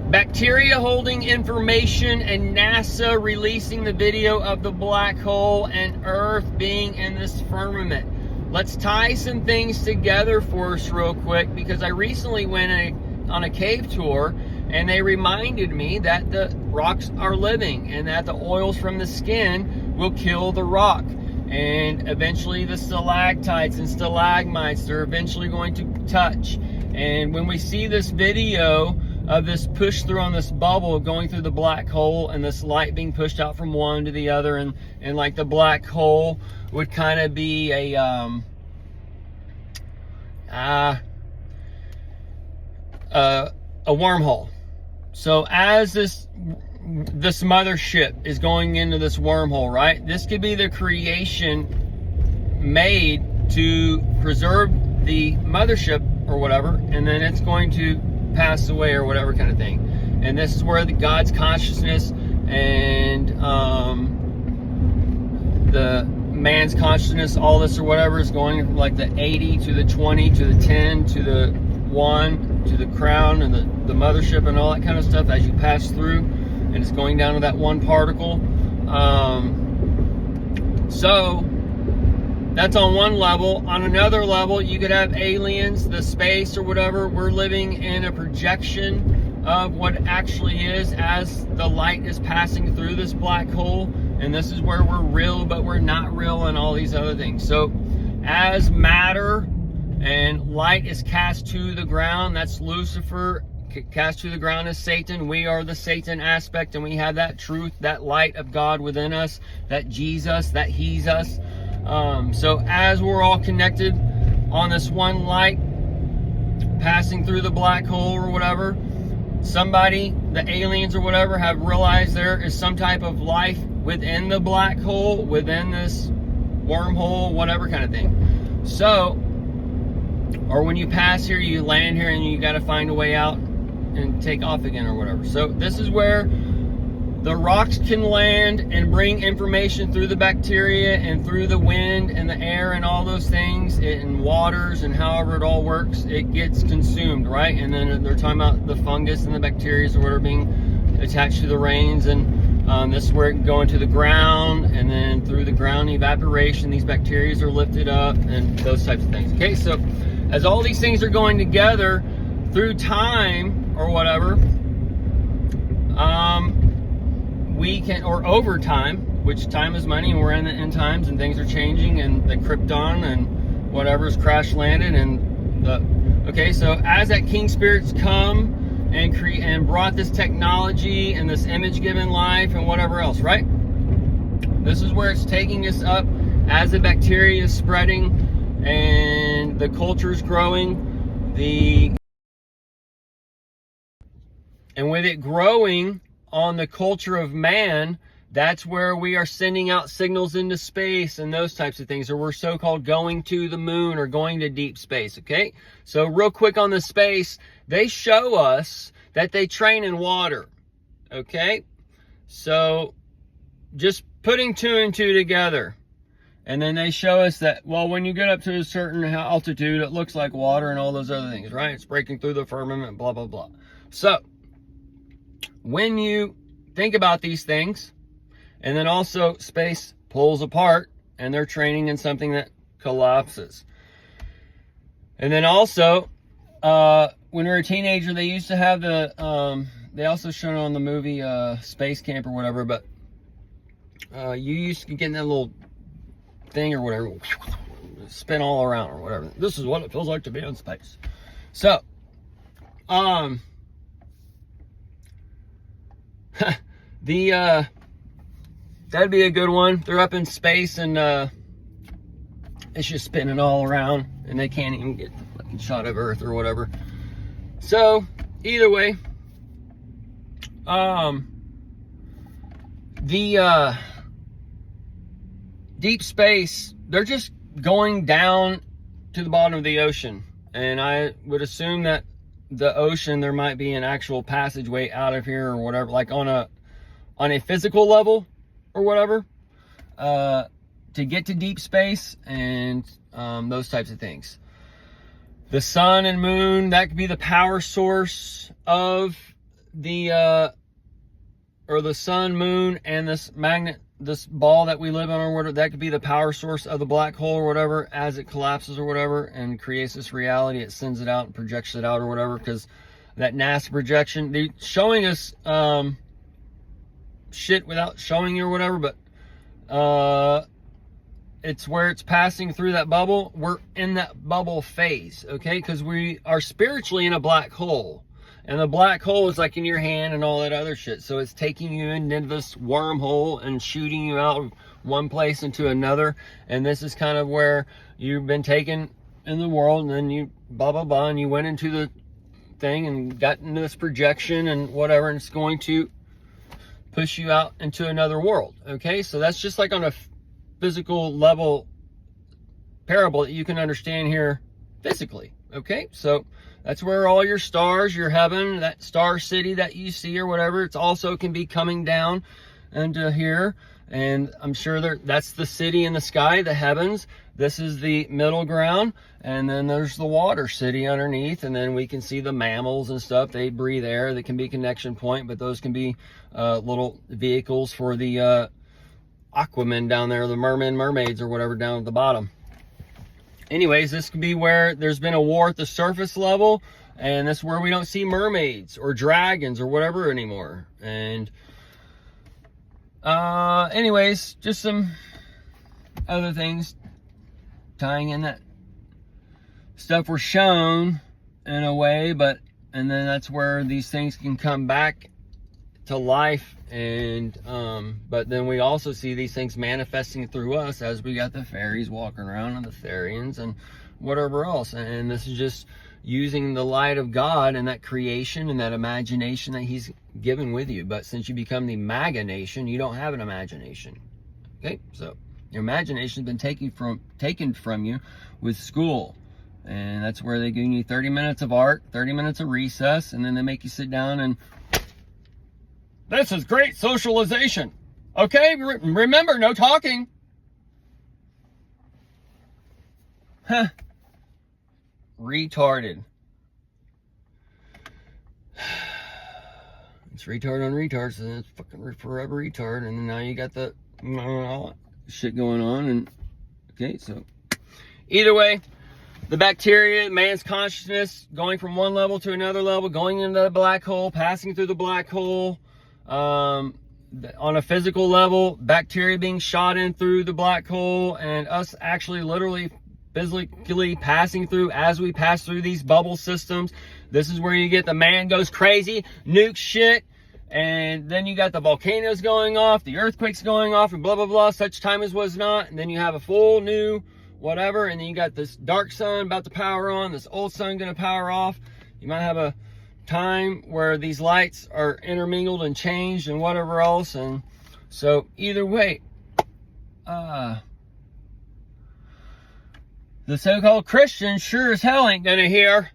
Bacteria holding information and NASA releasing the video of the black hole and Earth being in this firmament. Let's tie some things together for us real quick, because I recently went on a cave tour and they reminded me that the rocks are living and that the oils from the skin will kill the rock. And eventually the stalactites and stalagmites, they're eventually going to touch. And when we see this video of this push through on this bubble going through the black hole and this light being pushed out from one to the other, and like the black hole would kind of be a wormhole. So as this mothership is going into this wormhole, right? This could be the creation made to preserve the mothership or whatever, and then it's going to pass away or whatever kind of thing. And this is where God's consciousness and the man's consciousness, all this or whatever, is going from like the 80 to the 20 to the 10 to the 1 to the crown and the mothership and all that kind of stuff as you pass through, and it's going down to that one particle. So that's on one level. On another level, you could have aliens, the space or whatever. We're living in a projection of what actually is as the light is passing through this black hole. And this is where we're real, but we're not real, and all these other things. So as matter and light is cast to the ground, that's Lucifer. Cast to the ground is Satan. We are the Satan aspect, and we have that truth, that light of God within us, that Jesus, that He's us. So as we're all connected on this one light passing through the black hole or whatever, somebody, the aliens or whatever, have realized there is some type of life within the black hole, within this wormhole, whatever kind of thing. So, or when you pass here, you land here and you got to find a way out and take off again or whatever. So this is where the rocks can land and bring information through the bacteria and through the wind and the air and all those things, and waters, and however it all works, it gets consumed, right? And then they're talking about the fungus and the bacteria or whatever being attached to the rains, and this is where it can go into the ground, and then through the ground evaporation, these bacteria are lifted up and those types of things. Okay, so as all these things are going together through time or whatever, we can, or over time, which time is money, and we're in the end times and things are changing, and the Krypton and whatever's crash landed, and okay, so as that King Spirits come and brought this technology and this image given life and whatever else, right? This is where it's taking us up as the bacteria is spreading and the culture is growing, and with it growing on the culture of man, that's where we are sending out signals into space and those types of things, or we're so-called going to the moon or going to deep space. Okay, so real quick on the space, they show us that they train in water. Okay, so just putting 2 and 2 together, and then they show us that, well, when you get up to a certain altitude, it looks like water and all those other things, right? It's breaking through the firmament, blah blah blah. So when you think about these things, and then also space pulls apart and they're training in something that collapses. And then also, when we were a teenager, they used to have they also showed it on the movie Space Camp or whatever, but you used to get in that little thing or whatever, spin all around or whatever. This is what it feels like to be in space. So, that'd be a good one. They're up in space and it's just spinning all around and they can't even get a shot of Earth or whatever. So either way, the deep space, they're just going down to the bottom of the ocean, and I would assume that the ocean, there might be an actual passageway out of here or whatever, like on a physical level or whatever, to get to deep space and those types of things. The sun and moon, that could be the power source of the or the sun, moon, and this magnet, this ball that we live on, or whatever, that could be the power source of the black hole or whatever. As it collapses or whatever and creates this reality, it sends it out and projects it out or whatever, because that NASA projection, they're showing us shit without showing you or whatever, but it's where it's passing through that bubble. We're in that bubble phase, okay? Because we are spiritually in a black hole. And the black hole is like in your hand and all that other shit. So it's taking you into this wormhole and shooting you out of one place into another. And this is kind of where you've been taken in the world, and then you blah, blah, blah, and you went into the thing and got into this projection and whatever, and it's going to push you out into another world, okay? So that's just like on a physical level parable that you can understand here physically, okay? So that's where all your stars, your heaven, that star city that you see or whatever, it's also can be coming down into here. And I'm sure that's the city in the sky, the heavens. This is the middle ground. And then there's the water city underneath. And then we can see the mammals and stuff. They breathe air. That can be a connection point, but those can be little vehicles for the Aquaman down there, the mermaids or whatever down at the bottom. Anyways, this could be where there's been a war at the surface level, and that's where we don't see mermaids or dragons or whatever anymore. And anyways, just some other things tying in that stuff were shown in a way, and then that's where these things can come back to life. And but then we also see these things manifesting through us as we got the fairies walking around and the Therians and whatever else. And this is just using the light of God and that creation and that imagination that he's given with you. But since you become the Maganation, you don't have an imagination, okay? So your imagination has been taken from you with school. And that's where they give you 30 minutes of art, 30 minutes of recess, and then they make you sit down and this is great socialization. Okay, remember, no talking. Huh. Retarded. It's retard on retard, so it's fucking forever retard. And now you got the shit going on. And okay, so either way, the bacteria, man's consciousness, going from one level to another level, going into the black hole, passing through the black hole. On a physical level, bacteria being shot in through the black hole, and us actually literally physically passing through as we pass through these bubble systems. This is where you get the man goes crazy, nukes shit, and then you got the volcanoes going off, the earthquakes going off, and blah blah blah, such time as was not. And then you have a full new whatever, and then you got this dark sun about to power on, this old sun gonna power off. You might have a time where these lights are intermingled and changed and whatever else. And so either way, the so-called Christians sure as hell ain't gonna hear.